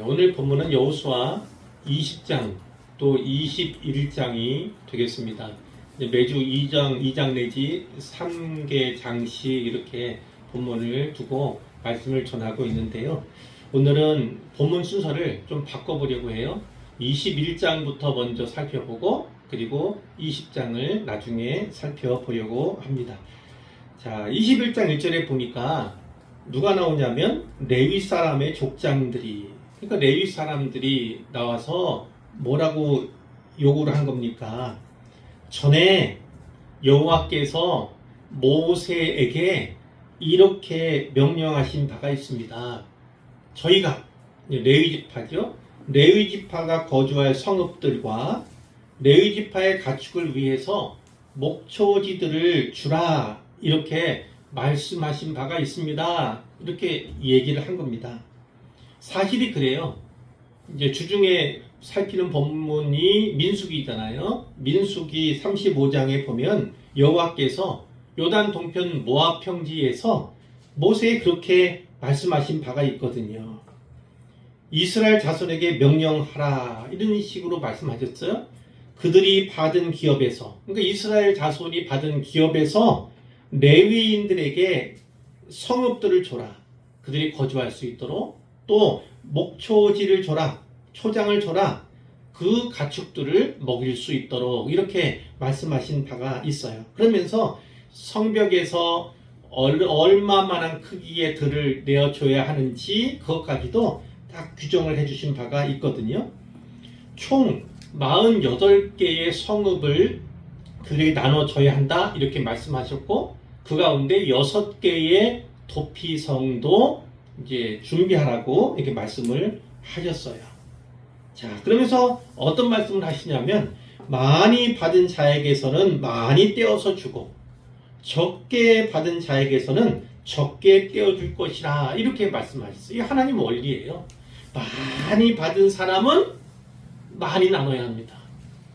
오늘 본문은 여호수아 20장 또 21장이 되겠습니다. 매주 2장 내지 3개 장씩 이렇게 본문을 두고 말씀을 전하고 있는데요. 오늘은 본문 순서를 좀 바꿔보려고 해요. 21장부터 먼저 살펴보고 그리고 20장을 나중에 살펴보려고 합니다. 자, 21장 1절에 보니까 누가 나오냐면 레위 사람의 족장들이, 그러니까 레위 사람들이 나와서 뭐라고 요구를 한 겁니까? 전에 여호와께서 모세에게 이렇게 명령하신 바가 있습니다. 저희가 레위 지파죠. 레위 지파가 거주할 성읍들과 레위 지파의 가축을 위해서 목초지들을 주라, 이렇게 말씀하신 바가 있습니다. 이렇게 얘기를 한 겁니다. 사실이 그래요. 이제 주중에 살피는 본문이 민수기잖아요. 민수기 35장에 보면 여호와께서 요단 동편 모압 평지에서 모세에 그렇게 말씀하신 바가 있거든요. 이스라엘 자손에게 명령하라, 이런 식으로 말씀하셨어요. 그들이 받은 기업에서, 그러니까 이스라엘 자손이 받은 기업에서 레위인들에게 성읍들을 줘라. 그들이 거주할 수 있도록. 또 목초지를 줘라. 초장을 줘라. 그 가축들을 먹일 수 있도록 이렇게 말씀하신 바가 있어요. 그러면서 성벽에서 얼마만한 크기의 들을 내어줘야 하는지 그것까지도 딱 규정을 해주신 바가 있거든요. 총 48개의 성읍을 그들이 나눠줘야 한다, 이렇게 말씀하셨고, 그 가운데 6개의 도피성도 이제 준비하라고 이렇게 말씀을 하셨어요. 자, 그러면서 어떤 말씀을 하시냐면, 많이 받은 자에게서는 많이 떼어서 주고, 적게 받은 자에게서는 적게 떼어줄 것이라, 이렇게 말씀하셨어요. 이게 하나님 원리예요. 많이 받은 사람은 많이 나눠야 합니다.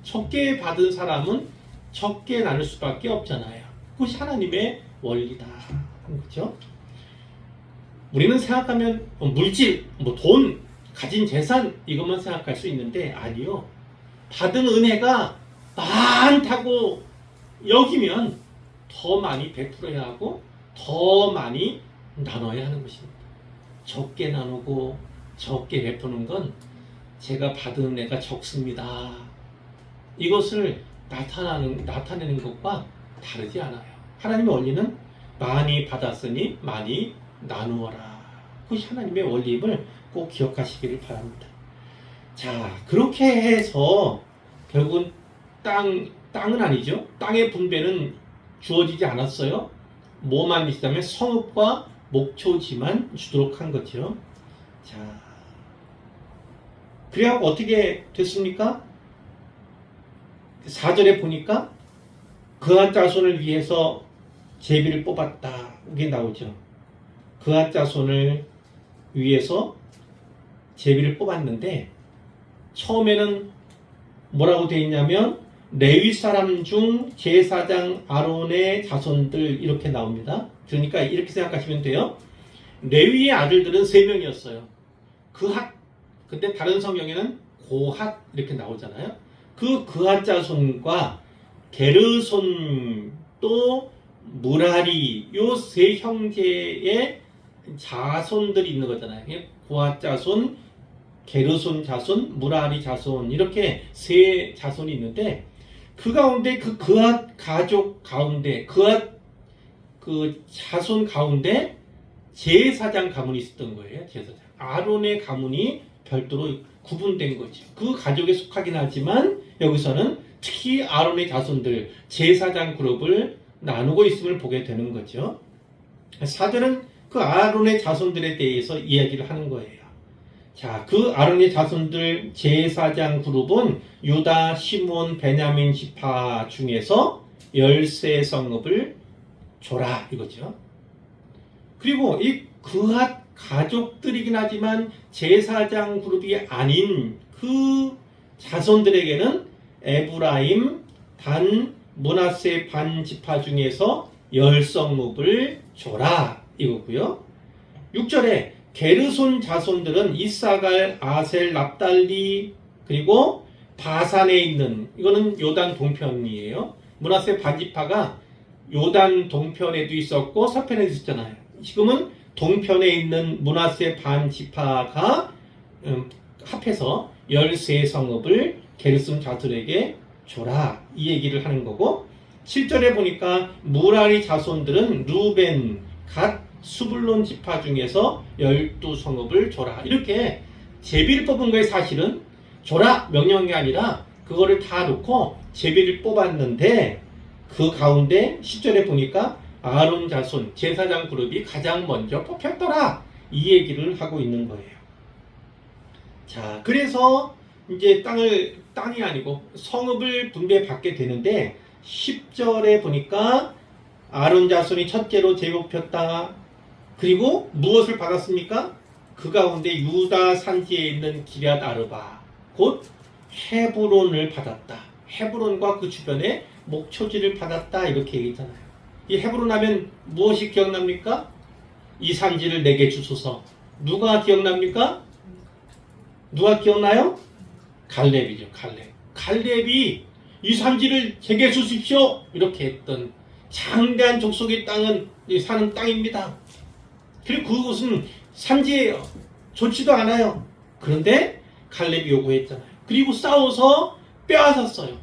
적게 받은 사람은 적게 나눌 수밖에 없잖아요. 그것이 하나님의 원리다 하는 거죠. 우리는 생각하면 물질, 돈, 가진 재산, 이것만 생각할 수 있는데 아니요. 받은 은혜가 많다고 여기면 더 많이 베풀어야 하고 더 많이 나눠야 하는 것입니다. 적게 나누고 적게 베푸는 건 제가 받은 은혜가 적습니다, 이것을 나타내는 것과 다르지 않아요. 하나님의 원리는 많이 받았으니 많이 나누어라. 그것이 하나님의 원리임을 꼭 기억하시기를 바랍니다. 자, 그렇게 해서 결국은 땅은 아니죠. 땅의 분배는 주어지지 않았어요. 뭐만 있다면 성읍과 목초지만 주도록 한 거죠. 자, 그래야 어떻게 됐습니까? 4절에 보니까 그앗 자손을 위해서 제비를 뽑았다, 이게 나오죠. 그앗 자손을 위해서 제비를 뽑았는데 처음에는 뭐라고 되어 있냐면 레위 사람 중 제사장 아론의 자손들, 이렇게 나옵니다. 그러니까 이렇게 생각하시면 돼요. 레위의 아들들은 3명이었어요. 그앗, 근데 다른 성경에는 고앗 이렇게 나오잖아요. 그 그앗 자손과 게르손 또 무라리, 요 세 형제의 자손들이 있는 거잖아요. 고앗 자손, 게르손 자손, 무라리 자손, 이렇게 세 자손이 있는데 그 가운데 그 그앗 가족 가운데, 그앗 그 자손 가운데 제사장 가문이 있었던 거예요. 제사장 아론의 가문이 별도로 구분된 거죠. 그 가족에 속하긴 하지만 여기서는 특히 아론의 자손들, 제사장 그룹을 나누고 있음을 보게 되는 거죠. 4절은 그 아론의 자손들에 대해서 이야기를 하는 거예요. 자, 그 아론의 자손들 제사장 그룹은 유다, 시몬, 베냐민 지파 중에서 13성읍을 줘라, 이거죠. 그리고 이 그앗 가족들이긴 하지만 제사장 그룹이 아닌 그 자손들에게는 에브라임, 단, 므낫세 반 지파 중에서 10성읍을 줘라, 이거고요. 6절에 게르손 자손들은 이사갈, 아셀, 납달리 그리고 바산에 있는 이거는 요단 동편이에요. 므낫세 반지파가 요단 동편에도 있었고 서편에도 있었잖아요. 지금은 동편에 있는 므낫세 반지파가 합해서 13성읍을 게르손 자손에게 줘라 이 얘기를 하는 거고 7절에 보니까 무라리 자손들은 루벤, 갓, 수불론 지파 중에서 12성읍을 줘라 이렇게 제비를 뽑은 거에 사실은 줘라 명령이 아니라 그거를 다 놓고 제비를 뽑았는데 그 가운데 10절에 보니까 아론 자손 제사장 그룹이 가장 먼저 뽑혔더라 이 얘기를 하고 있는 거예요. 자, 그래서 이제 땅이 아니고 성읍을 분배받게 되는데 10절에 보니까 아론 자손이 첫째로 제비 뽑혔다. 그리고 무엇을 받았습니까? 그 가운데 유다 산지에 있는 기럇 아르바 곧 헤브론을 받았다. 헤브론과 그 주변에 목초지를 받았다 이렇게 얘기했잖아요. 이 헤브론 하면 무엇이 기억납니까? 이 산지를 내게 주소서. 누가 기억납니까? 누가 기억나요? 갈렙이죠. 갈렙이 이 산지를 제게 주십시오 이렇게 했던 장대한 족속의 땅은 사는 땅입니다. 그리고 그곳은 산지예요. 좋지도 않아요. 그런데 갈렙이 요구했잖아요. 그리고 싸워서 빼앗았어요.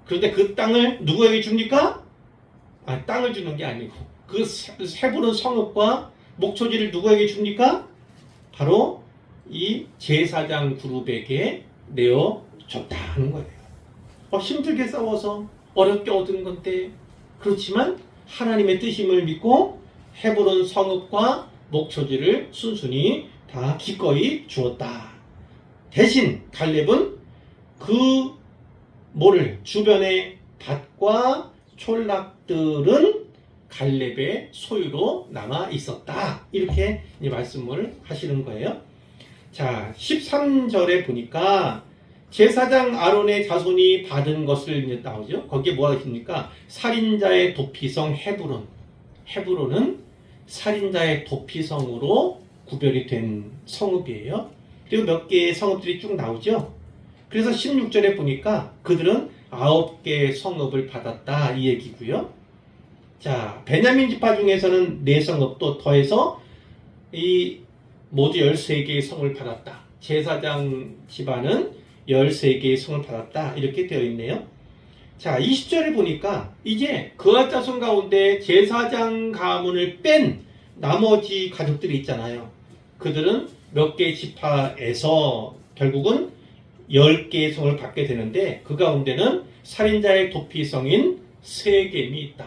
그런데 그 땅을 누구에게 줍니까? 땅을 주는 게 아니고 그 헤브론 성읍과 목초지를 누구에게 줍니까? 바로 이 제사장 그룹에게 내어줬다는 거예요. 힘들게 싸워서 어렵게 얻은 건데 그렇지만 하나님의 뜻임을 믿고 헤브론 성읍과 목초지를 순순히 다 기꺼이 주었다. 대신 갈렙은 그 모를 주변의 밭과 촌락들은 갈렙의 소유로 남아 있었다. 이렇게 말씀을 하시는 거예요. 자, 13절에 보니까 제사장 아론의 자손이 받은 것을 나오죠. 거기에 뭐가 있습니까? 살인자의 도피성 헤브론. 헤브론은 살인자의 도피성으로 구별이 된 성읍이에요. 그리고 몇 개의 성읍들이 쭉 나오죠. 그래서 16절에 보니까 그들은 9개의 성읍을 받았다 이 얘기고요. 자, 베냐민 지파 중에서는 4성읍도 더해서 이 모두 13개의 성을 받았다. 제사장 집안은 13개의 성을 받았다 이렇게 되어 있네요. 자, 20절에 보니까 이제 그앗 자손 가운데 제사장 가문을 뺀 나머지 가족들이 있잖아요. 그들은 몇 개의 지파에서 결국은 10개의 성을 받게 되는데 그 가운데는 살인자의 도피성인 세겜이 있다.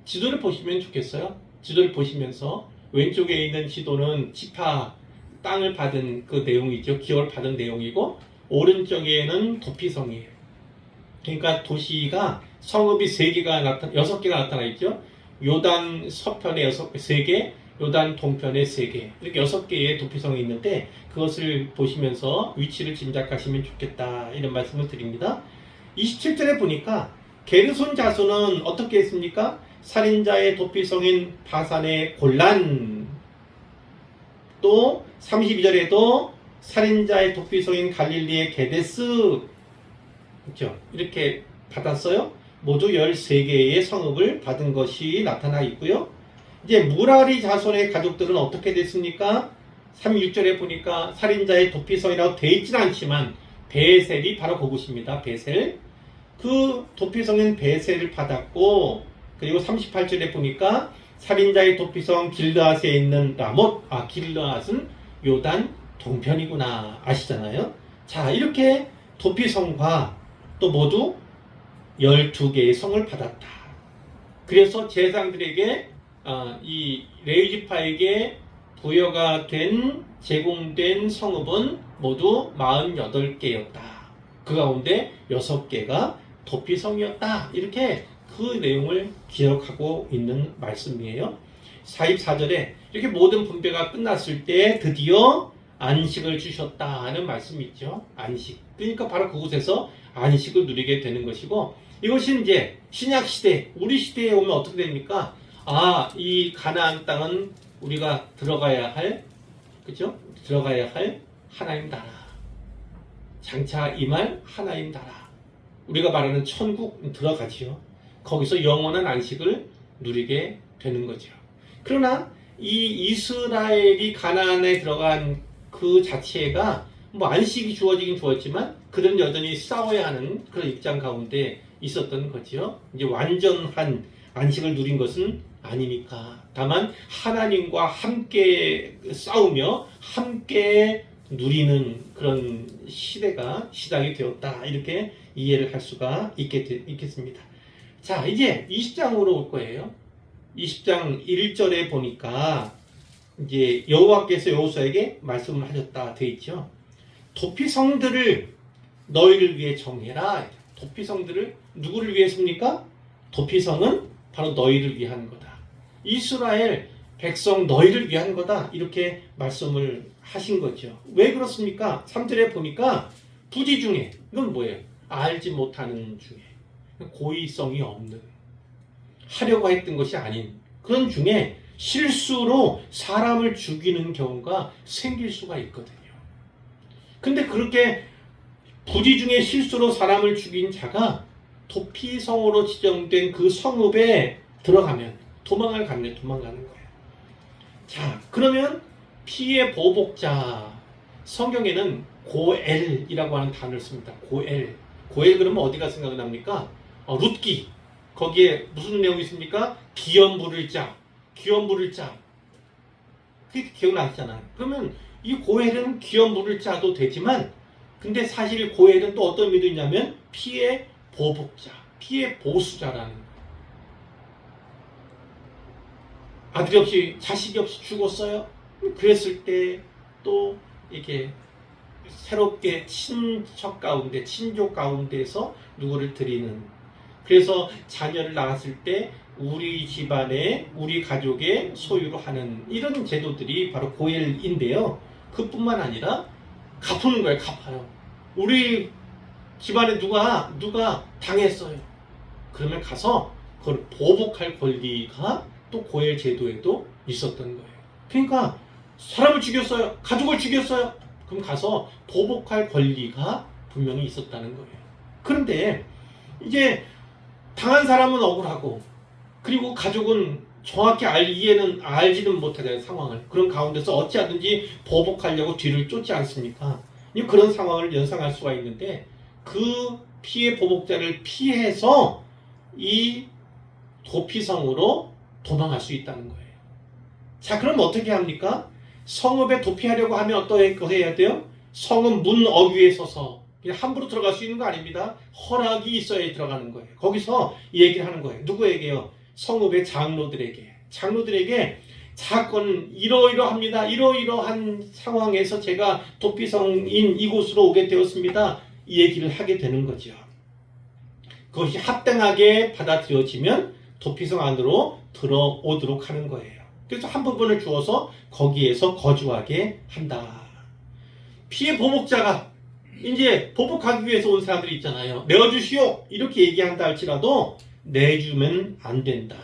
지도를 보시면 좋겠어요. 지도를 보시면서 왼쪽에 있는 지도는 지파 땅을 받은 그 내용이죠. 기업을 받은 내용이고 오른쪽에는 도피성이에요. 그러니까 도시가 성읍이 6개가 나타나 있죠. 요단 서편에 3개, 요단 동편에 3개 이렇게 6개의 도피성이 있는데 그것을 보시면서 위치를 짐작하시면 좋겠다 이런 말씀을 드립니다. 27절에 보니까 게르손 자손은 어떻게 했습니까? 살인자의 도피성인 바산의 골란 또 32절에도 살인자의 도피성인 갈릴리의 게데스 그렇죠? 이렇게 받았어요. 모두 13개의 성읍을 받은 것이 나타나 있고요. 이제 무라리 자손의 가족들은 어떻게 됐습니까? 36절에 보니까 살인자의 도피성이라고 되어 있지는 않지만 베셀이 바로 그곳입니다. 베셀. 그 도피성인 베셀을 받았고 그리고 38절에 보니까 살인자의 도피성 길르앗에 있는 라못, 길르앗은 요단 동편이구나 아시잖아요. 자, 이렇게 도피성과 또 모두 12개의 성을 받았다. 그래서 제사장들에게 이 레위지파에게 부여가 된 제공된 성읍은 모두 48개였다. 그 가운데 6개가 도피성이었다. 이렇게 그 내용을 기록하고 있는 말씀이에요. 44절에 이렇게 모든 분배가 끝났을 때 드디어 안식을 주셨다 하는 말씀이 있죠. 안식. 그러니까 바로 그곳에서 안식을 누리게 되는 것이고 이것이 이제 신약 시대, 우리 시대에 오면 어떻게 됩니까? 이 가나안 땅은 우리가 들어가야 할 그죠? 들어가야 할 하나님 나라, 장차 임할 하나님 나라, 우리가 말하는 천국 들어가지요. 거기서 영원한 안식을 누리게 되는 거죠. 그러나 이 이스라엘이 가나안에 들어간 그 자체가 뭐 안식이 주어지긴 주었지만 그들은 여전히 싸워야 하는 그런 입장 가운데 있었던 거죠. 이제 완전한 안식을 누린 것은 아니니까. 다만 하나님과 함께 싸우며 함께 누리는 그런 시대가 시작이 되었다. 이렇게 이해를 할 수가 있겠습니다. 자, 이제 20장으로 올 거예요. 20장 1절에 보니까 이제 여호와께서 여호수아에게 말씀을 하셨다 돼 있죠. 도피성들을 너희를 위해 정해라. 도피성들을 누구를 위해서입니까? 도피성은 바로 너희를 위한 거다. 이스라엘 백성 너희를 위한 거다. 이렇게 말씀을 하신 거죠. 왜 그렇습니까? 3절에 보니까 부지 중에, 이건 뭐예요? 알지 못하는 중에, 고의성이 없는, 하려고 했던 것이 아닌 그런 중에 실수로 사람을 죽이는 경우가 생길 수가 있거든요. 근데 그렇게 부지 중에 실수로 사람을 죽인 자가 도피성으로 지정된 그 성읍에 들어가면 도망가는 거예요. 자, 그러면 피의 보복자, 성경에는 고엘이라고 하는 단어를 씁니다. 고엘 그러면 어디가 생각이 납니까? 룻기. 거기에 무슨 내용이 있습니까? 기업 부를 자. 그게 기억나시잖아요. 그러면 이 고엘은 기업 부를 자도 되지만, 근데 사실 고엘은 또 어떤 의미도 있냐면 피의 보복자, 피의 보수자라는 거예요. 아들이 없이 자식이 없이 죽었어요. 그랬을 때 또 이렇게 새롭게 친척 가운데, 친족 가운데서 누구를 드리는, 그래서 자녀를 낳았을 때 우리 집안에, 우리 가족의 소유로 하는 이런 제도들이 바로 고엘인데요. 그뿐만 아니라 갚는 거예요. 갚아요. 우리 집안에 누가 당했어요. 그러면 가서 그걸 보복할 권리가 또 고엘 제도에도 있었던 거예요. 그러니까 사람을 죽였어요. 가족을 죽였어요. 그럼 가서 보복할 권리가 분명히 있었다는 거예요. 그런데 이제 당한 사람은 억울하고, 그리고 가족은 정확히 이해는 알지는 못하는 상황을, 그런 가운데서 어찌하든지 보복하려고 뒤를 쫓지 않습니까? 그런 상황을 연상할 수가 있는데, 그 피해 보복자를 피해서 이 도피성으로 도망할 수 있다는 거예요. 자, 그럼 어떻게 합니까? 성읍에 도피하려고 하면 어떻게 해야 돼요? 성읍 문 어귀에 서서, 그냥 함부로 들어갈 수 있는 거 아닙니다. 허락이 있어야 들어가는 거예요. 거기서 얘기를 하는 거예요. 누구에게요? 성읍의 장로들에게 사건 이러이러합니다. 이러이러한 상황에서 제가 도피성인 이곳으로 오게 되었습니다. 이 얘기를 하게 되는 거죠. 그것이 합당하게 받아들여지면 도피성 안으로 들어오도록 하는 거예요. 그래서 한 부분을 주어서 거기에서 거주하게 한다. 피해 보복자가 이제 보복하기 위해서 온 사람들이 있잖아요. 내어주시오 이렇게 얘기한다 할지라도 내주면 안 된다.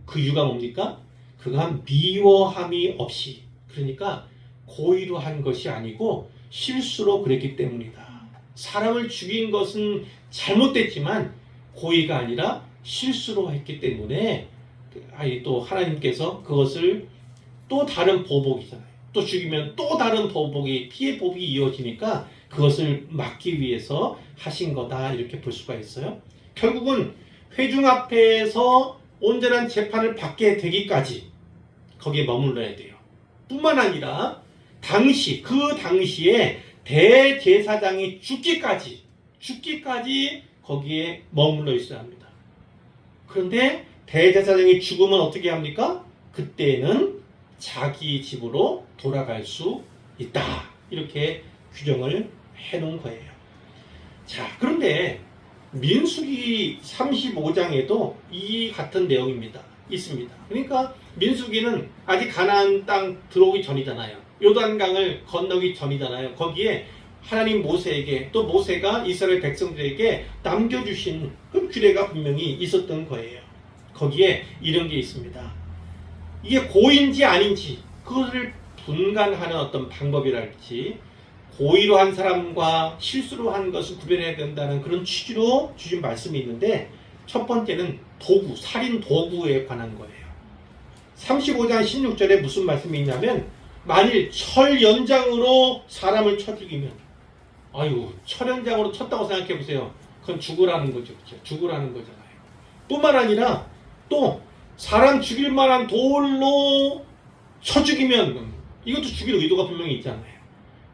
그 이유가 뭡니까? 그가 미워함이 없이, 그러니까 고의로 한 것이 아니고 실수로 그랬기 때문이다. 사람을 죽인 것은 잘못됐지만 고의가 아니라 실수로 했기 때문에 또 하나님께서 그것을 또 다른 보복이잖아요. 또 죽이면 또 다른 보복이, 피해 보복이 이어지니까 그것을 막기 위해서 하신 거다, 이렇게 볼 수가 있어요. 결국은 회중 앞에서 온전한 재판을 받게 되기까지 거기에 머물러야 돼요. 뿐만 아니라 그 당시에 대제사장이 죽기까지 거기에 머물러 있어야 합니다. 그런데 대제사장이 죽으면 어떻게 합니까? 그때는 자기 집으로 돌아갈 수 있다. 이렇게 규정을 해놓은 거예요. 자, 그런데 민수기 35장에도 이 같은 내용입니다. 있습니다. 그러니까 민수기는 아직 가나안 땅 들어오기 전이잖아요. 요단강을 건너기 전이잖아요. 거기에 하나님 모세에게, 또 모세가 이스라엘 백성들에게 남겨주신 그 규례가 분명히 있었던 거예요. 거기에 이런 게 있습니다. 이게 고인지 아닌지 그것을 분간하는 어떤 방법이랄지 고의로 한 사람과 실수로 한 것을 구별해야 된다는 그런 취지로 주신 말씀이 있는데 첫 번째는 도구, 살인 도구에 관한 거예요. 35장 16절에 무슨 말씀이 있냐면 만일 철 연장으로 사람을 쳐 죽이면 아유 철 연장으로 쳤다고 생각해 보세요. 그건 죽으라는 거죠. 그렇죠? 죽으라는 거잖아요. 뿐만 아니라 또 사람 죽일 만한 돌로 쳐 죽이면 이것도 죽일 의도가 분명히 있잖아요.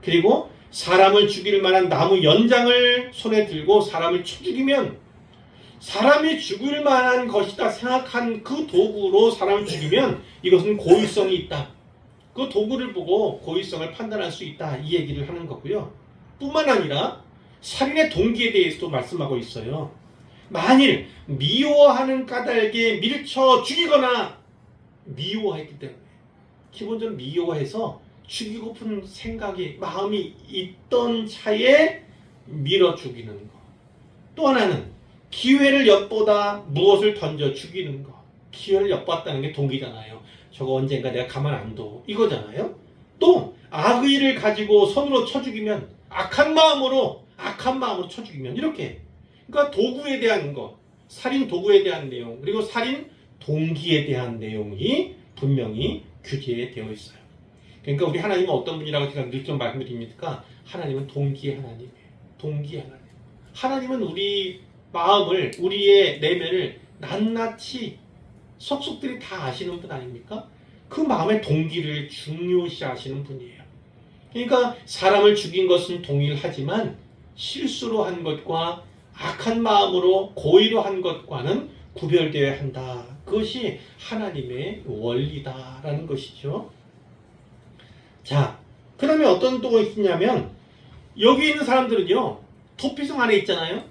그리고 사람을 죽일 만한 나무 연장을 손에 들고 사람을 쳐 죽이면 사람이 죽을 만한 것이다 생각한 그 도구로 사람을 죽이면 이것은 고의성이 있다. 그 도구를 보고 고의성을 판단할 수 있다. 이 얘기를 하는 거고요. 뿐만 아니라 살인의 동기에 대해서도 말씀하고 있어요. 만일 미워하는 까닭에 밀쳐 죽이거나 미워했기 때문에 기본적으로 미워해서 죽이고픈 생각이 마음이 있던 차에 밀어 죽이는 거. 또 하나는 기회를 엿보다 무엇을 던져 죽이는 거. 기회를 엿봤다는 게 동기잖아요. 저거 언젠가 내가 가만 안 둬. 이거잖아요. 또 악의를 가지고 손으로 쳐 죽이면 악한 마음으로 쳐 죽이면 이렇게. 그러니까 도구에 대한 거, 살인 도구에 대한 내용, 그리고 살인 동기에 대한 내용이 분명히 규제되어 있어요. 그러니까 우리 하나님은 어떤 분이라고 제가 늘 좀 말씀드립니까? 하나님은 동기의 하나님이에요. 동기의 하나님. 하나님은 우리 마음을, 우리의 내면을 낱낱이 속속들이 다 아시는 분 아닙니까? 그 마음의 동기를 중요시 하시는 분이에요. 그러니까 사람을 죽인 것은 동일하지만 실수로 한 것과 악한 마음으로 고의로 한 것과는 구별되어야 한다. 그것이 하나님의 원리다라는 것이죠. 자, 그 다음에 어떤 또 있냐면 여기 있는 사람들은요. 도피성 안에 있잖아요.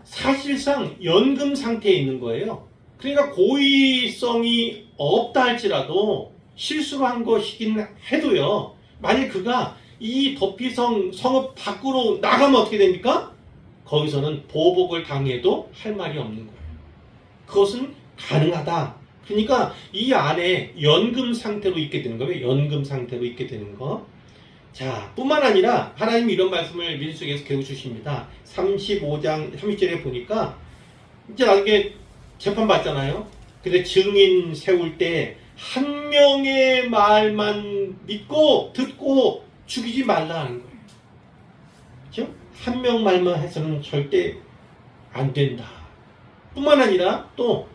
사실상 연금 상태에 있는 거예요. 그러니까 고의성이 없다 할지라도 실수로 한 것이긴 해도요. 만일 그가 이 도피성 성읍 밖으로 나가면 어떻게 됩니까? 거기서는 보복을 당해도 할 말이 없는 거예요. 그것은 가능하다. 그러니까 이 안에 연금 상태로 있게 되는 거예요. 연금 상태로 있게 되는 거. 자, 뿐만 아니라 하나님이 이런 말씀을 민수기에서 계속 주십니다. 35장 30절에 보니까 이제 나중에 재판 받잖아요. 근데 증인 세울 때 한 명의 말만 믿고 듣고 죽이지 말라는 거예요. 그렇죠? 한 명 말만 해서는 절대 안 된다. 뿐만 아니라 또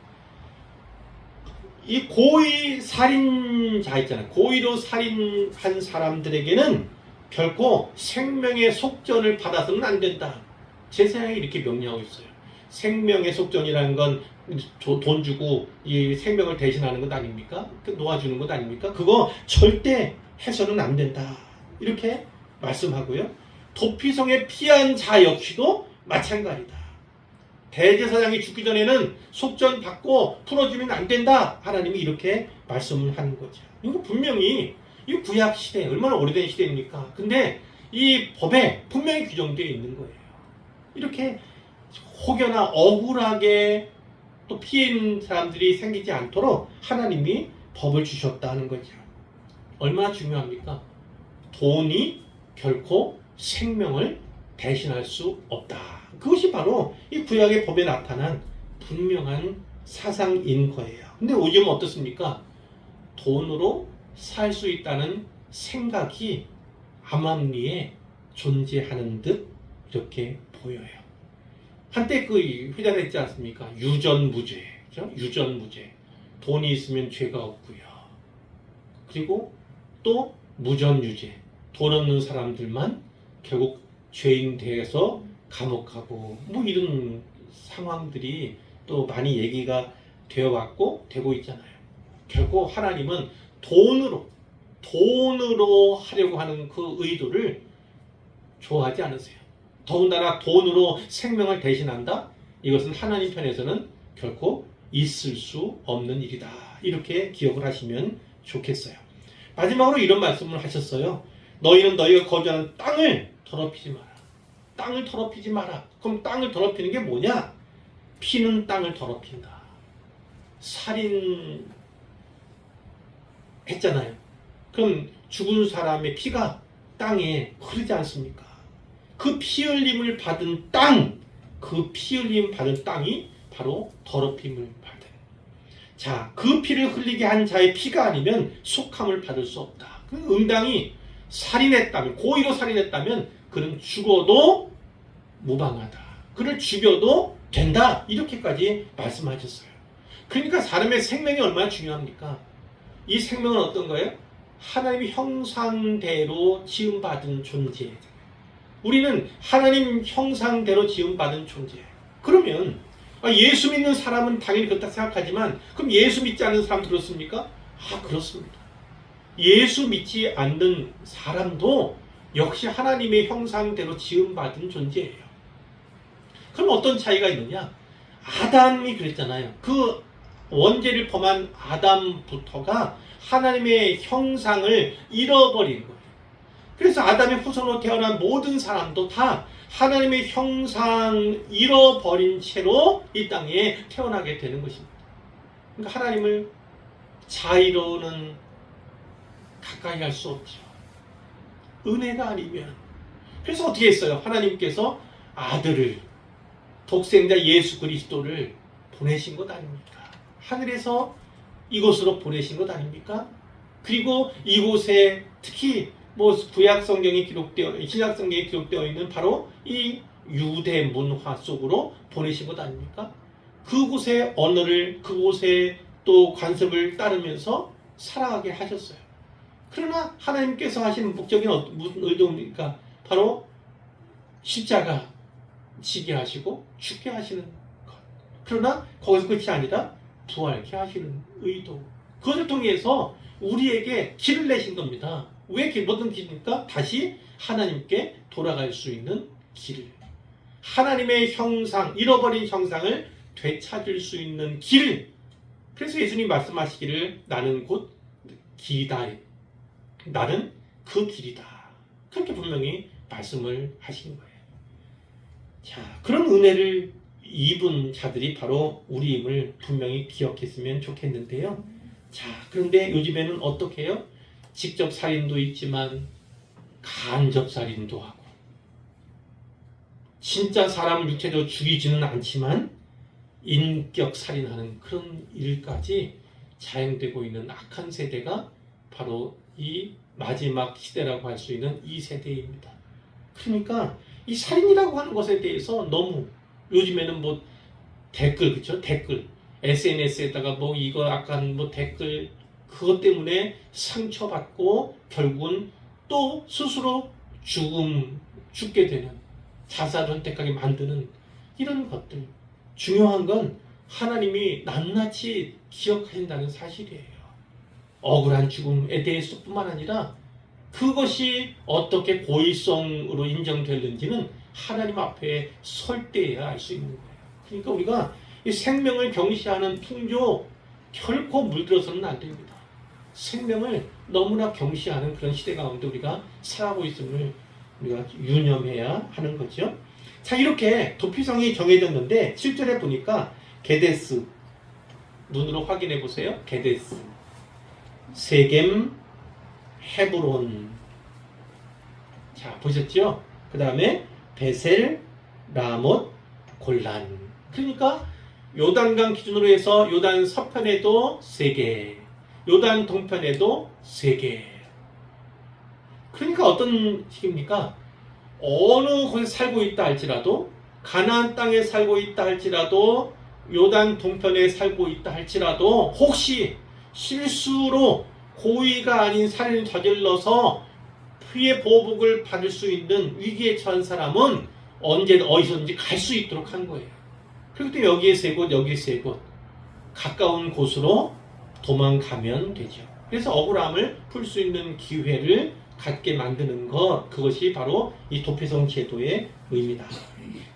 이 고의 살인자 있잖아요. 고의로 살인한 사람들에게는 결코 생명의 속전을 받아서는 안 된다. 제사장이 이렇게 명령하고 있어요. 생명의 속전이라는 건 돈 주고 이 생명을 대신하는 것 아닙니까? 놓아주는 것 아닙니까? 그거 절대 해서는 안 된다. 이렇게 말씀하고요. 도피성에 피한 자 역시도 마찬가지다. 대제사장이 죽기 전에는 속전 받고 풀어주면 안 된다. 하나님이 이렇게 말씀을 하는 거죠. 이거 분명히 이 구약 시대, 얼마나 오래된 시대입니까? 근데 이 법에 분명히 규정되어 있는 거예요. 이렇게 혹여나 억울하게 또 피해 있는 사람들이 생기지 않도록 하나님이 법을 주셨다는 거죠. 얼마나 중요합니까? 돈이 결코 생명을 대신할 수 없다. 그것이 바로 이 구약의 법에 나타난 분명한 사상인 거예요. 근데 요즘 어떻습니까? 돈으로 살 수 있다는 생각이 암암리에 존재하는 듯 이렇게 보여요. 한때 그 휘달렸지 않습니까? 유전무죄, 그렇죠? 유전무죄. 돈이 있으면 죄가 없고요. 그리고 또 무전유죄. 돈 없는 사람들만 결국 죄인 돼서 감옥 가고 뭐 이런 상황들이 또 많이 얘기가 되어왔고 되고 있잖아요. 결국 하나님은 돈으로 하려고 하는 그 의도를 좋아하지 않으세요. 더군다나 돈으로 생명을 대신한다? 이것은 하나님 편에서는 결코 있을 수 없는 일이다. 이렇게 기억을 하시면 좋겠어요. 마지막으로 이런 말씀을 하셨어요. 너희는 너희가 거주하는 땅을 더럽히지 마라. 땅을 더럽히지 마라. 그럼 땅을 더럽히는 게 뭐냐? 피는 땅을 더럽힌다. 살인 했잖아요. 그럼 죽은 사람의 피가 땅에 흐르지 않습니까? 그 피 흘림을 받은 땅, 그 피 흘림 받은 땅이 바로 더럽힘을 받은. 자, 그 피를 흘리게 한 자의 피가 아니면 속함을 받을 수 없다. 그 응당이 살인했다면, 고의로 살인했다면 그는 죽어도 무방하다. 그를 죽여도 된다. 이렇게까지 말씀하셨어요. 그러니까 사람의 생명이 얼마나 중요합니까? 이 생명은 어떤 거예요? 하나님의 형상대로 지음받은 존재. 우리는 하나님 형상대로 지음받은 존재. 그러면 예수 믿는 사람은 당연히 그렇다 생각하지만 그럼 예수 믿지 않는 사람 들었습니까? 그렇습니다. 예수 믿지 않는 사람도 역시 하나님의 형상대로 지음받은 존재예요. 그럼 어떤 차이가 있느냐? 아담이 그랬잖아요. 그 원죄를 범한 아담부터가 하나님의 형상을 잃어버린 거예요. 그래서 아담의 후손으로 태어난 모든 사람도 다 하나님의 형상 잃어버린 채로 이 땅에 태어나게 되는 것입니다. 그러니까 하나님을 자의로는 가까이 할 수 없죠. 은혜가 아니면. 그래서 어떻게 했어요? 하나님께서 아들을, 독생자 예수 그리스도를 보내신 것 아닙니까? 하늘에서 이곳으로 보내신 것 아닙니까? 그리고 이곳에 특히 구약 성경에 기록되어, 신약 성경에 기록되어 있는 바로 이 유대 문화 속으로 보내신 것 아닙니까? 그곳의 언어를, 그곳의 또 관습을 따르면서 살아가게 하셨어요. 그러나 하나님께서 하신 목적이 무슨 의도입니까? 바로 십자가 지게 하시고 죽게 하시는 것. 그러나 거기서 끝이 아니라 부활케 하시는 의도. 그것을 통해서 우리에게 길을 내신 겁니다. 왜 뭐든 길입니까? 다시 하나님께 돌아갈 수 있는 길을. 하나님의 형상, 잃어버린 형상을 되찾을 수 있는 길을. 그래서 예수님 말씀하시기를 나는 곧 길이다. 나는 그 길이다. 그렇게 분명히 말씀을 하신 거예요. 자, 그런 은혜를 입은 자들이 바로 우리임을 분명히 기억했으면 좋겠는데요. 자, 그런데 요즘에는 어떻게 해요? 직접 살인도 있지만 간접 살인도 하고, 진짜 사람을 육체적으로 죽이지는 않지만 인격 살인하는 그런 일까지 자행되고 있는 악한 세대가 바로 이 마지막 시대라고 할 수 있는 이 세대입니다. 그러니까 이 살인이라고 하는 것에 대해서 너무 요즘에는 댓글, 그쵸? 댓글. SNS에다가 이거 약간 댓글, 그것 때문에 상처받고 결국은 또 스스로 죽게 되는, 자살을 선택하게 만드는 이런 것들. 중요한 건 하나님이 낱낱이 기억하신다는 사실이에요. 억울한 죽음에 대해서 뿐만 아니라 그것이 어떻게 고의성으로 인정되는지는 하나님 앞에 설 때에야 알 수 있는 거예요. 그러니까 우리가 이 생명을 경시하는 풍조 결코 물들어서는 안 됩니다. 생명을 너무나 경시하는 그런 시대 가운데 우리가 살아가고 있음을 우리가 유념해야 하는 거죠. 자, 이렇게 도피성이 정해졌는데 7절에 보니까 게데스, 눈으로 확인해 보세요. 게데스, 세겜, 헤브론. 자, 보셨죠? 그 다음에 베셀, 라못, 골란. 그러니까 요단강 기준으로 해서 요단 서편에도 3개, 요단 동편에도 3개. 그러니까 어떤 식입니까? 어느 곳에 살고 있다 할지라도, 가나안 땅에 살고 있다 할지라도, 요단 동편에 살고 있다 할지라도, 혹시 실수로 고의가 아닌 살인을 저질러서 피해 보복을 받을 수 있는 위기에 처한 사람은 언제 어디서든지 갈 수 있도록 한 거예요. 그리고 또 여기에 3곳, 여기에 3곳, 가까운 곳으로 도망가면 되죠. 그래서 억울함을 풀 수 있는 기회를 갖게 만드는 것, 그것이 바로 이 도피성 제도의 의미다.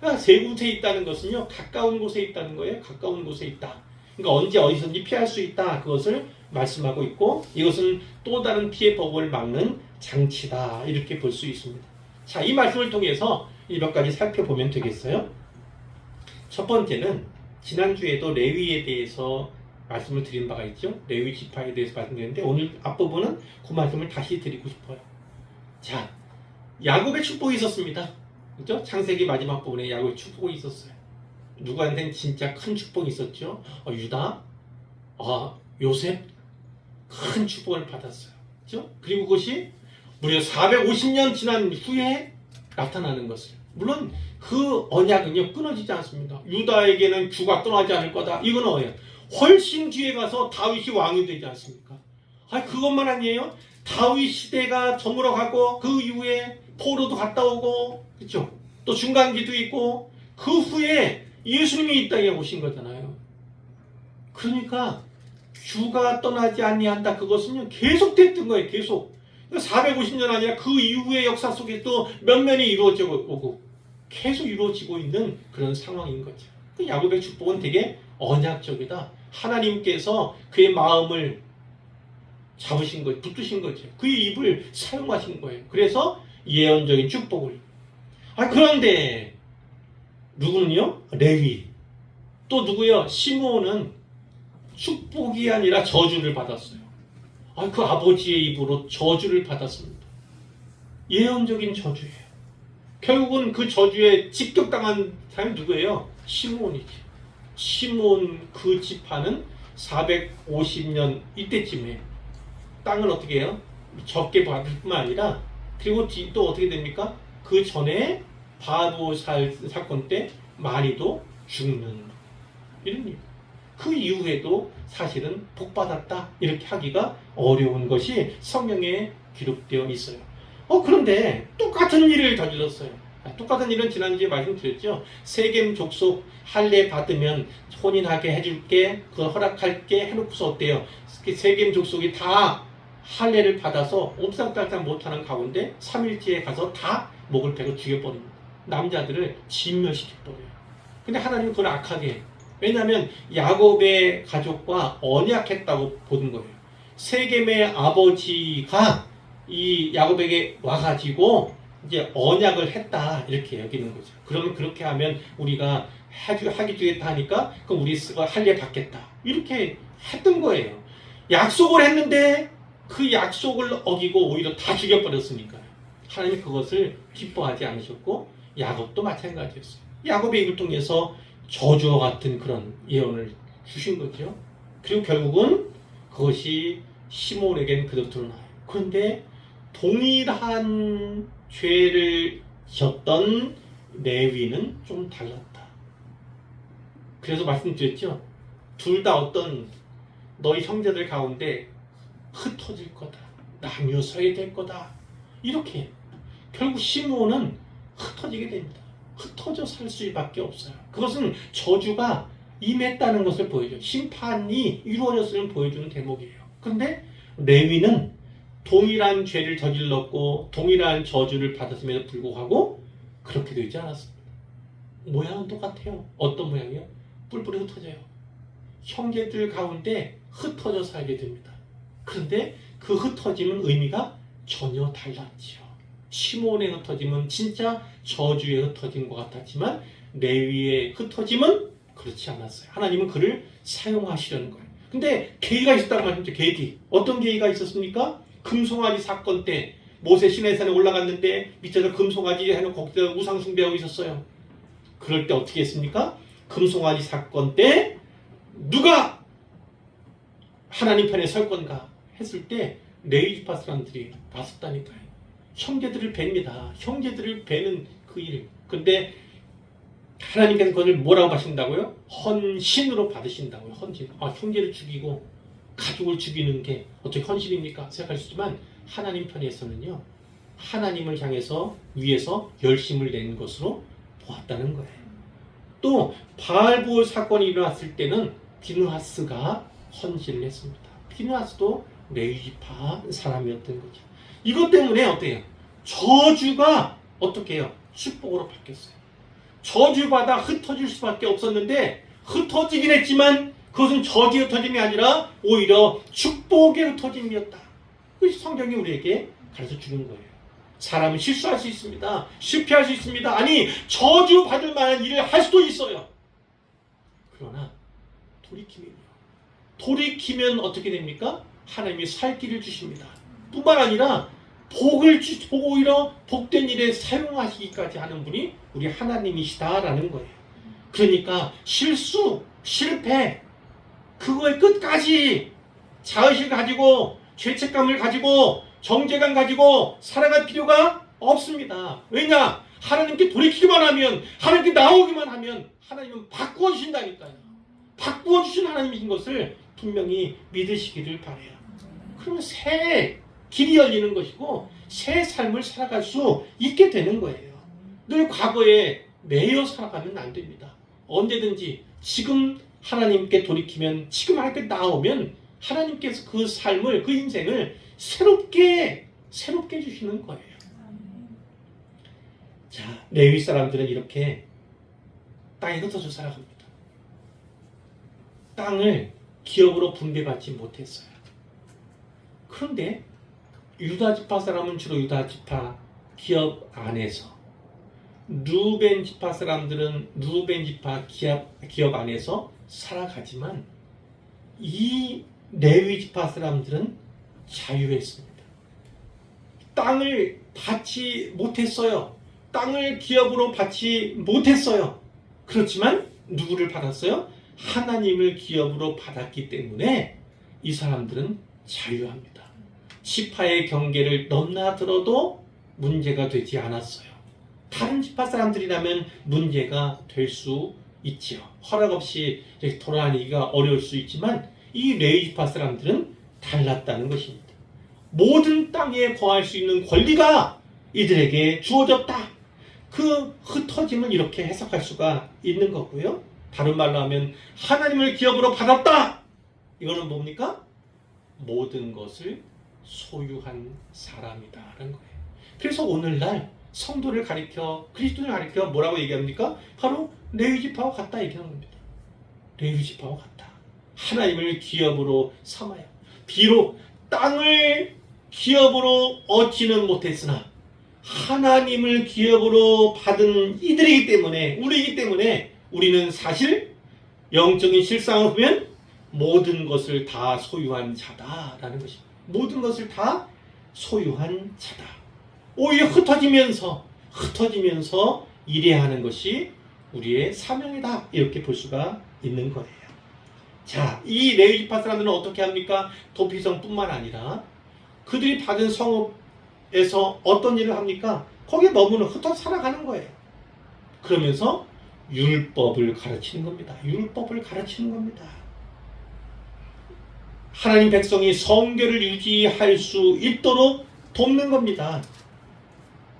그러니까 3곳에 있다는 것은요, 가까운 곳에 있다는 거예요. 가까운 곳에 있다. 그러니까 언제 어디서든지 피할 수 있다. 그것을 말씀하고 있고, 이것은 또 다른 피해 보복을 막는 장치다. 이렇게 볼 수 있습니다. 자, 이 말씀을 통해서 몇 가지 살펴보면 되겠어요. 첫 번째는 지난주에도 레위에 대해서 말씀을 드린 바가 있죠. 레위 지파에 대해서 말씀드렸는데 오늘 앞부분은 그 말씀을 다시 드리고 싶어요. 자, 야곱의 축복이 있었습니다. 그죠? 창세기 마지막 부분에 야곱의 축복이 있었어요. 누구한테는 진짜 큰 축복이 있었죠. 유다, 요셉 큰 축복을 받았어요. 그죠? 그리고 그것이 무려 450년 지난 후에 나타나는 것을. 물론 그 언약은요 끊어지지 않습니다. 유다에게는 주가 떠나지 않을 거다. 이건 뭐예요? 훨씬 뒤에 가서 다윗이 왕이 되지 않습니까? 그것만 아니에요. 다윗 시대가 저물어가고 그 이후에 포로도 갔다 오고, 그렇죠? 또 중간기도 있고 그 후에 예수님이 이 땅에 오신 거잖아요. 그러니까 주가 떠나지 아니한다. 그것은요 계속됐던 거예요. 계속 450년 아니라 그 이후의 역사 속에 또 면면이 이루어지고 오고 계속 이루어지고 있는 그런 상황인 거죠. 그 야곱의 축복은 되게 언약적이다. 하나님께서 그의 마음을 잡으신 거예요. 붙드신 거죠. 그의 입을 사용하신 거예요. 그래서 예언적인 축복을. 그런데 누구는요? 레위. 또 누구요? 시므온은 축복이 아니라 저주를 받았어요. 그 아버지의 입으로 저주를 받았습니다. 예언적인 저주예요. 결국은 그 저주에 직격당한 사람이 누구예요? 시므온이지. 시므온 그 지파는 450년 이때쯤에 땅을 어떻게 해요? 적게 받을 뿐만 아니라 그리고 또 어떻게 됩니까? 그 전에 바로 사건 때 많이도 죽는 이런 일. 그 이후에도 사실은 복받았다 이렇게 하기가 어려운 것이 성경에 기록되어 있어요. 그런데 똑같은 일을 저질렀어요. 똑같은 일은 지난주에 말씀드렸죠. 세겜 족속 할례 받으면 혼인하게 해줄게, 그걸 허락할게 해놓고서 어때요? 세겜 족속이 다 할례를 받아서 옴싹달싹 못하는 가운데 3일째에 가서 다 목을 베고 죽여버립니다. 남자들을 진멸시켜버려요. 근데 하나님은 그걸 악하게 해요. 왜냐하면 야곱의 가족과 언약했다고 보는 거예요. 세겜의 아버지가 이 야곱에게 와가지고 이제 언약을 했다 이렇게 여기는 거죠. 그러면 그렇게 하면 우리가 하기 주겠다 하니까 그럼 우리 할례 받겠다 이렇게 했던 거예요. 약속을 했는데 그 약속을 어기고 오히려 다 죽여버렸으니까요. 하나님이 그것을 기뻐하지 않으셨고 야곱도 마찬가지였어요. 야곱의 입을 통해서 저주와 같은 그런 예언을 주신 거죠. 그리고 결국은 그것이 시므온에게는 그대로 드러나요. 그런데 동일한 죄를 졌던 레위는 좀 달랐다. 그래서 말씀드렸죠. 둘 다 어떤 너희 형제들 가운데 흩어질 거다. 나뉘어서야 될 거다. 이렇게 결국 시므온은 흩어지게 됩니다. 흩어져 살 수밖에 없어요. 그것은 저주가 임했다는 것을 보여줘요. 심판이 이루어졌음을 보여주는 대목이에요. 그런데 레위는 동일한 죄를 저질렀고 동일한 저주를 받았음에도 불구하고 그렇게 되지 않았습니다. 모양은 똑같아요. 어떤 모양이요? 뿔뿔이 흩어져요. 형제들 가운데 흩어져 살게 됩니다. 그런데 그 흩어짐은 의미가 전혀 달랐지요. 시므온의 흩어짐은 진짜 저주의 흩어짐과 같았지만 레위의 흩어짐은 그렇지 않았어요. 하나님은 그를 사용하시려는 거예요. 근데 계기가 있었다고 말했죠. 계기. 어떤 계기가 있었습니까? 금송아지 사건 때 모세 시내산에 올라갔는데 밑에서 금송아지 해놓고 거기다 우상 숭배하고 있었어요. 그럴 때 어떻게 했습니까? 금송아지 사건 때 누가 하나님 편에 설 건가 했을 때 레위 지파 사람들이 나섰다니까요. 형제들을 뵙니다. 형제들을 뵈는 그 일. 근데 하나님께서 그것을 뭐라고 하신다고요? 헌신으로 받으신다고요. 헌신. 형제를 죽이고 가족을 죽이는 게 어떻게 헌신입니까? 생각할 수 있지만 하나님 편에서는요. 하나님을 향해서 위에서 열심을 낸 것으로 보았다는 거예요. 또 바알보올 사건이 일어났을 때는 비느하스가 헌신을 했습니다. 비느하스도 레위 지파 사람이었던 거죠. 이것 때문에 어때요? 저주가 어떻게 해요? 축복으로 바뀌었어요. 저주받아 흩어질 수밖에 없었는데 흩어지긴 했지만 그것은 저주의 흩어짐이 아니라 오히려 축복의 흩어짐이었다. 그것이 성경이 우리에게 가르쳐 주는 거예요. 사람은 실수할 수 있습니다. 실패할 수 있습니다. 아니 저주받을 만한 일을 할 수도 있어요. 그러나 돌이킴이요. 돌이키면 어떻게 됩니까? 하나님이 살 길을 주십니다. 뿐만 아니라 복을 주시고 오히려 복된 일에 사용하시기까지 하는 분이 우리 하나님이시다라는 거예요. 그러니까 실수, 실패, 그거의 끝까지 자의식 가지고 죄책감을 가지고 정죄감 가지고 살아갈 필요가 없습니다. 왜냐? 하나님께 돌이키기만 하면, 하나님께 나오기만 하면 하나님은 바꾸어 주신다니까요. 바꾸어 주신 하나님이신 것을 분명히 믿으시기를 바라요. 그러면 새 길이 열리는 것이고 새 삶을 살아갈 수 있게 되는 거예요. 늘 과거에 매여 살아가면 안 됩니다. 언제든지 지금 하나님께 돌이키면, 지금 하나님께 나오면 하나님께서 그 삶을, 그 인생을 새롭게 주시는 거예요. 자, 레위 사람들은 이렇게 땅에 흩어져 살아갑니다. 땅을 기업으로 분배받지 못했어요. 그런데 유다 지파 사람은 주로 유다 지파 기업 안에서, 루벤 지파 사람들은 루벤 지파 기업 안에서 살아가지만 이 레위 지파 사람들은 자유했습니다. 땅을 받지 못했어요. 땅을 기업으로 받지 못했어요. 그렇지만 누구를 받았어요? 하나님을 기업으로 받았기 때문에 이 사람들은 자유합니다. 지파의 경계를 넘나들어도 문제가 되지 않았어요. 다른 지파 사람들이라면 문제가 될 수 있지요. 허락 없이 이렇게 돌아다니기가 어려울 수 있지만 이 레위 지파 사람들은 달랐다는 것입니다. 모든 땅에 거할 수 있는 권리가 이들에게 주어졌다. 그 흩어짐을 이렇게 해석할 수가 있는 거고요. 다른 말로 하면 하나님을 기업으로 받았다. 이거는 뭡니까? 모든 것을 소유한 사람이다라는 거예요. 그래서 오늘날 성도를 가리켜, 그리스도를 가리켜 뭐라고 얘기합니까? 바로 레위 지파와 같다 얘기하는 겁니다. 레위 지파와 같다. 하나님을 기업으로 삼아요. 비록 땅을 기업으로 얻지는 못했으나 하나님을 기업으로 받은 이들이기 때문에, 우리이기 때문에 우리는 사실 영적인 실상을 보면 모든 것을 다 소유한 자다라는 것입니다. 모든 것을 다 소유한 자다. 오히려 흩어지면서 일해야 하는 것이 우리의 사명이다. 이렇게 볼 수가 있는 거예요. 자, 이 레위 지파 사람들은 어떻게 합니까? 도피성뿐만 아니라 그들이 받은 성읍에서 어떤 일을 합니까? 거기에 너무나 흩어 살아가는 거예요. 그러면서 율법을 가르치는 겁니다. 율법을 가르치는 겁니다. 하나님 백성이 성결을 유지할 수 있도록 돕는 겁니다.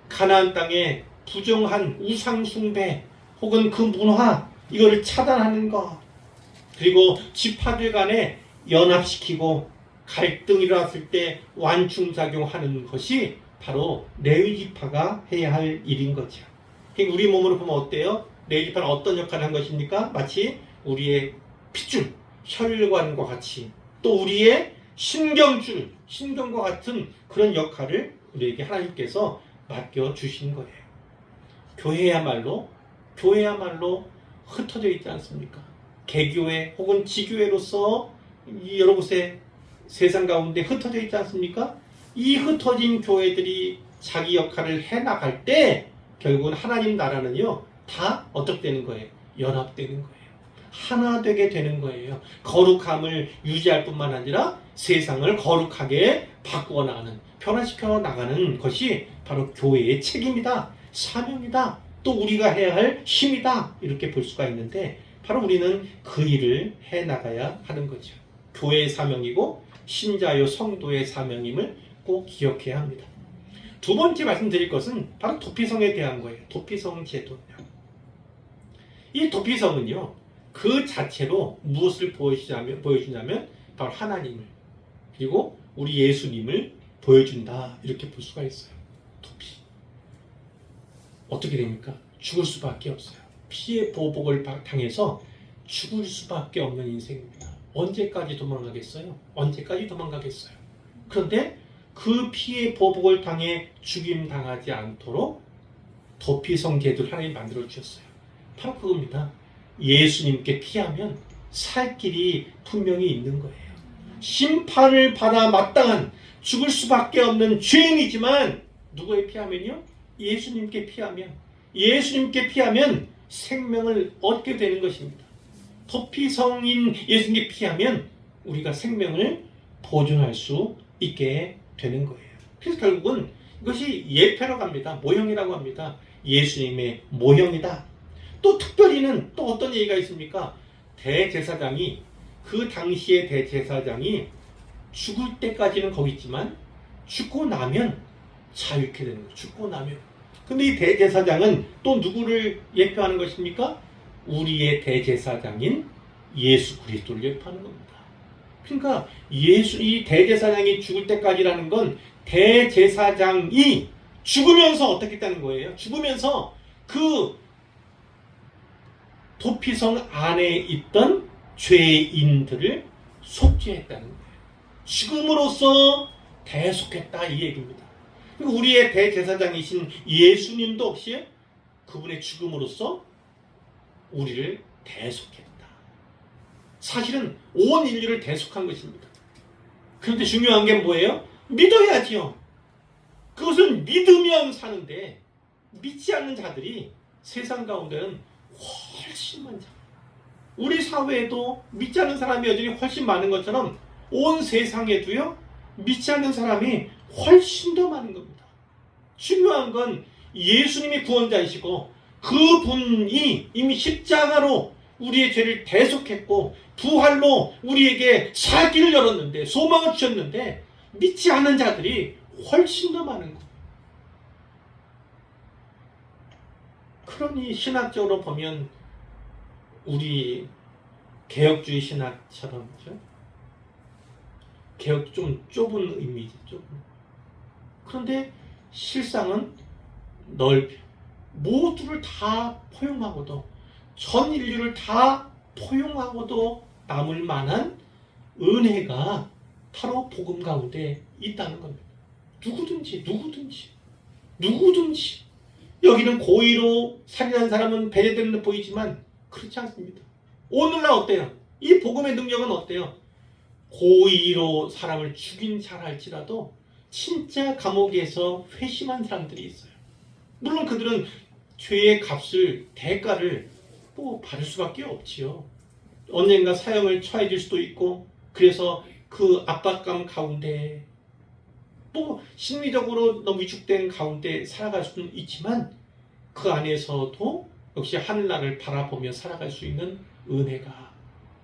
가나안 땅에 부정한 우상 숭배 혹은 그 문화, 이거를 차단하는 것, 그리고 지파들 간에 연합시키고 갈등이 일어났을 때 완충작용하는 것이 바로 레위 지파가 해야 할 일인 거죠. 우리 몸으로 보면 어때요? 레위 지파는 어떤 역할을 한 것입니까? 마치 우리의 핏줄, 혈관과 같이, 또 우리의 신경줄, 신경과 같은 그런 역할을 우리에게 하나님께서 맡겨주신 거예요. 교회야말로 흩어져 있지 않습니까? 개교회 혹은 지교회로서 여러 곳에 세상 가운데 흩어져 있지 않습니까? 이 흩어진 교회들이 자기 역할을 해나갈 때 결국은 하나님 나라는요, 다 어떻게 되는 거예요? 연합되는 거예요. 하나 되게 되는 거예요. 거룩함을 유지할 뿐만 아니라 세상을 거룩하게 바꾸어 나가는, 변화시켜 나가는 것이 바로 교회의 책임이다, 사명이다, 또 우리가 해야 할 힘이다, 이렇게 볼 수가 있는데 바로 우리는 그 일을 해 나가야 하는 거죠. 교회의 사명이고 신자요 성도의 사명임을 꼭 기억해야 합니다. 두 번째 말씀드릴 것은 바로 도피성에 대한 거예요. 도피성 제도요. 이 도피성은요, 그 자체로 무엇을 보여주냐면 바로 하나님을, 그리고 우리 예수님을 보여준다, 이렇게 볼 수가 있어요. 도피. 어떻게 됩니까? 죽을 수밖에 없어요. 피해 보복을 당해서 죽을 수밖에 없는 인생입니다. 언제까지 도망가겠어요? 그런데 그 피해 보복을 당해 죽임 당하지 않도록 도피성 제도를 하나님 만들어 주셨어요. 바로 그겁니다. 예수님께 피하면 살 길이 분명히 있는 거예요. 심판을 받아 마땅한 죽을 수밖에 없는 죄인이지만 누구에 피하면요? 예수님께 피하면 생명을 얻게 되는 것입니다. 도피성인 예수님께 피하면 우리가 생명을 보존할 수 있게 되는 거예요. 그래서 결국은 이것이 예표라고 합니다. 모형이라고 합니다. 예수님의 모형이다. 또 특별히는 또 어떤 얘기가 있습니까? 대제사장이 그 당시의 대제사장이 죽을 때까지는 거기 있지만 죽고 나면 자유케 되는 거예요. 죽고 나면. 근데 이 대제사장은 또 누구를 예표하는 것입니까? 우리의 대제사장인 예수 그리스도를 예표하는 겁니다. 그러니까 이 대제사장이 죽을 때까지라는 건 대제사장이 죽으면서 어떻게 했다는 거예요? 죽으면서 그 도피성 안에 있던 죄인들을 속죄했다는 거예요. 죽음으로써 대속했다 이 얘기입니다. 우리의 대제사장이신 예수님도 혹시 그분의 죽음으로써 우리를 대속했다. 사실은 온 인류를 대속한 것입니다. 그런데 중요한 게 뭐예요? 믿어야지요. 그것은 믿으면 사는데 믿지 않는 자들이 세상 가운데는 훨씬 많죠. 우리 사회에도 믿지 않는 사람이 여전히 훨씬 많은 것처럼 온 세상에도요 믿지 않는 사람이 훨씬 더 많은 겁니다. 중요한 건 예수님이 구원자이시고 그분이 이미 십자가로 우리의 죄를 대속했고 부활로 우리에게 살 길을 열었는데 소망을 주셨는데 믿지 않는 자들이 훨씬 더 많은 거예요. 그러니 신학적으로 보면 우리 개혁주의 신학처럼 그렇죠? 개혁 좀 좁은 의미지 좁은. 그런데 실상은 넓혀 모두를 다 포용하고도 전 인류를 다 포용하고도 남을 만한 은혜가 바로 복음 가운데 있다는 겁니다. 누구든지 여기는 고의로 살인한 사람은 배제되는 듯 보이지만 그렇지 않습니다. 오늘날 어때요? 이 복음의 능력은 어때요? 고의로 사람을 죽인 자라 할지라도 진짜 감옥에서 회심한 사람들이 있어요. 물론 그들은 죄의 값을 대가를 받을 수밖에 없지요. 언젠가 사형을 처해질 수도 있고 그래서 그 압박감 가운데 심리적으로 너무 위축된 가운데 살아갈 수는 있지만 그 안에서도 역시 하늘나라를 바라보며 살아갈 수 있는 은혜가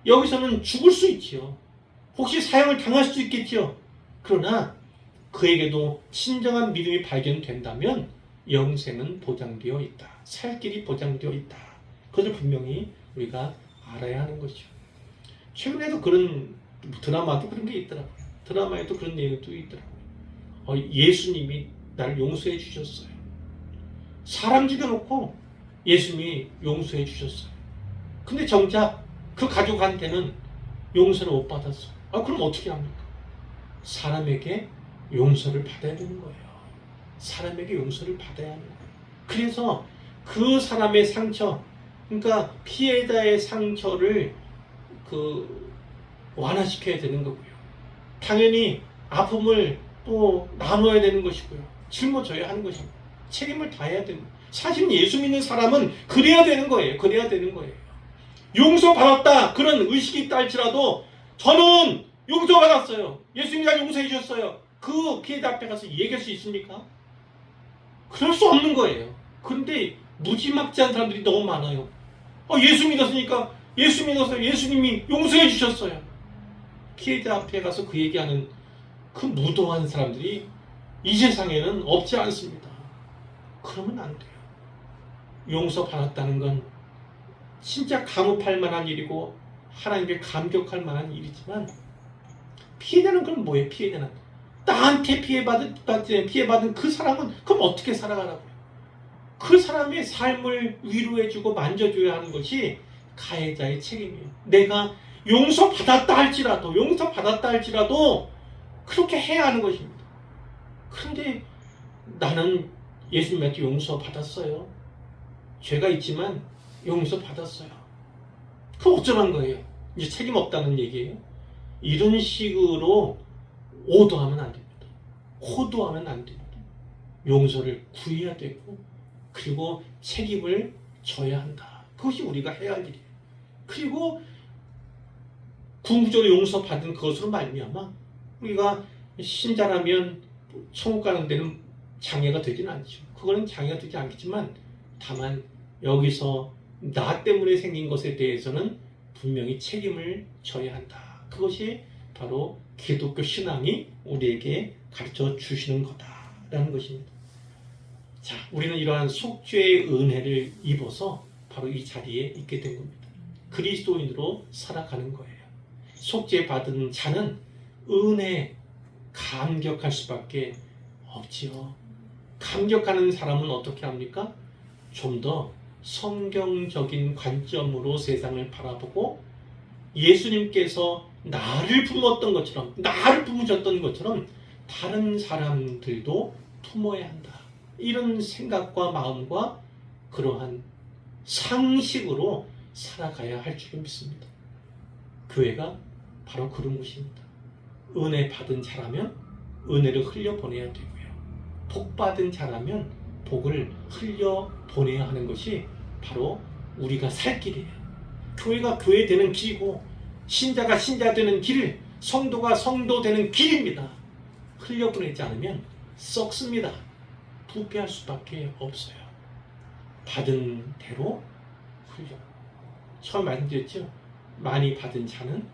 여기서는 죽을 수 있지요. 혹시 사형을 당할 수도 있겠지요. 그러나 그에게도 진정한 믿음이 발견된다면 영생은 보장되어 있다. 살 길이 보장되어 있다. 그것을 분명히 우리가 알아야 하는 것이죠. 최근에도 그런 드라마도 그런 게 있더라고요. 드라마에도 그런 내용도 있더라고요. 예수님이 나를 용서해 주셨어요. 사람 죽여놓고 예수님이 용서해 주셨어요. 근데 정작 그 가족한테는 용서를 못 받았어요. 그럼 어떻게 합니까? 사람에게 용서를 받아야 되는 거예요. 사람에게 용서를 받아야 하는 거예요. 그래서 그 사람의 상처, 그러니까 피해자의 상처를 완화시켜야 되는 거고요. 당연히 아픔을 또 나눠야 되는 것이고요. 짊어져야 하는 것입니다. 책임을 다해야 되는 거예요. 사실 예수 믿는 사람은 그래야 되는 거예요. 그래야 되는 거예요. 용서받았다 그런 의식이 있다 할지라도 저는 용서받았어요. 예수님이 날 용서해 주셨어요. 그 피해자 앞에 가서 얘기할 수 있습니까? 그럴 수 없는 거예요. 그런데 무지막지한 사람들이 너무 많아요. 예수 믿었으니까 예수 믿었어요. 예수님이 용서해 주셨어요. 피해자 앞에 가서 그 얘기하는 그 무도한 사람들이 이 세상에는 없지 않습니다. 그러면 안 돼요. 용서받았다는 건 진짜 감옥할 만한 일이고 하나님께 감격할 만한 일이지만 피해자는 그럼 뭐예요? 피해자는 나한테 피해받은 그 사람은 그럼 어떻게 살아가라고요? 그 사람의 삶을 위로해주고 만져줘야 하는 것이 가해자의 책임이에요. 내가 용서받았다 할지라도 그렇게 해야 하는 것입니다. 그런데 나는 예수님한테 용서받았어요. 죄가 있지만 용서받았어요. 그럼 어쩌란 거예요? 이제 책임 없다는 얘기예요. 이런 식으로 오도하면 안 됩니다. 호도하면 안 됩니다. 용서를 구해야 되고 그리고 책임을 져야 한다. 그것이 우리가 해야 할 일이에요. 그리고 궁극적으로 용서받은 그것으로 말미암아 우리가 신자라면 천국 가는 데는 장애가 되진 않죠. 그거는 장애가 되지 않겠지만 다만 여기서 나 때문에 생긴 것에 대해서는 분명히 책임을 져야 한다. 그것이 바로 기독교 신앙이 우리에게 가르쳐 주시는 거다라는 것입니다. 자, 우리는 이러한 속죄의 은혜를 입어서 바로 이 자리에 있게 된 겁니다. 그리스도인으로 살아가는 거예요. 속죄 받은 자는 은혜에 감격할 수밖에 없지요. 감격하는 사람은 어떻게 합니까? 좀 더 성경적인 관점으로 세상을 바라보고 예수님께서 나를 품었던 것처럼, 나를 품으셨던 것처럼 다른 사람들도 품어야 한다. 이런 생각과 마음과 그러한 상식으로 살아가야 할 줄 믿습니다. 교회가 바로 그런 곳입니다. 은혜 받은 자라면 은혜를 흘려보내야 되고요. 복 받은 자라면 복을 흘려보내야 하는 것이 바로 우리가 살 길이에요. 교회가 교회 되는 길이고 신자가 신자 되는 길, 성도가 성도 되는 길입니다. 흘려보내지 않으면 썩습니다. 부패할 수밖에 없어요. 받은 대로 흘려. 처음 말씀드렸죠? 많이 받은 자는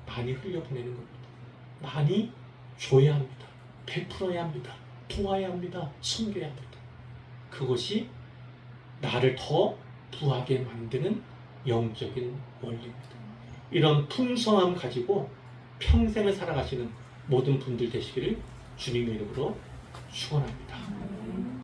많이 흘려보내는 겁니다. 많이 줘야 합니다. 베풀어야 합니다. 도와야 합니다. 섬겨야 합니다. 그것이 나를 더 부하게 만드는 영적인 원리입니다. 이런 풍성함 가지고 평생을 살아가시는 모든 분들 되시기를 주님의 이름으로 축원합니다.